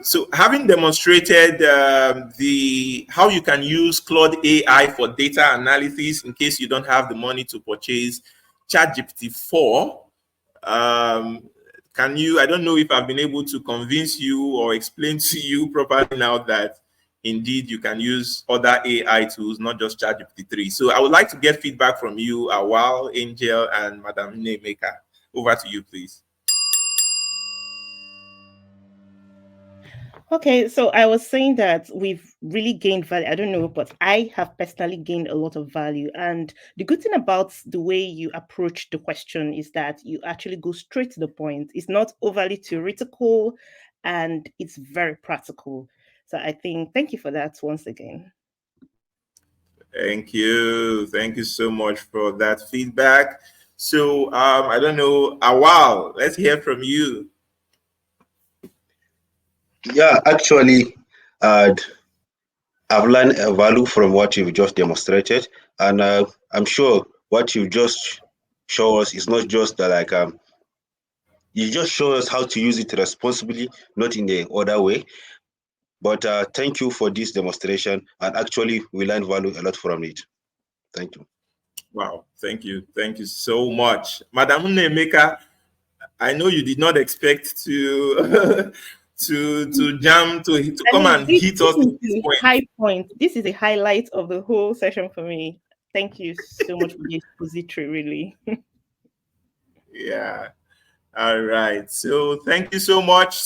So having demonstrated how you can use Claude AI for data analysis in case you don't have the money to purchase ChatGPT 4, can you, I don't know if I've been able to convince you or explain to you properly now that indeed you can use other AI tools, not just ChatGPT 3. So I would like to get feedback from you, Awal, Angel, and Madam Nemeka. Over to you, please. Okay, so I was saying that we've really gained value. I don't know, but I have personally gained a lot of value. And the good thing about the way you approach the question is that you actually go straight to the point. It's not overly theoretical and it's very practical. So I think, thank you for that once again. Thank you. Thank you so much for that feedback. So I don't know, Awal, let's hear from you. Yeah, actually, I've learned a value from what you've just demonstrated, and I'm sure what you just show us is not just you just show us how to use it responsibly, not in the other way. But thank you for this demonstration, and actually, we learned value a lot from it. Thank you. Wow, thank you. Thank you so much. Madam Nemeka, I know you did not expect to to I come mean, and this hit us is at this the point. high point. This is a highlight of the whole session for me. Thank you so much for the expository, really. Yeah. All right. So thank you so much.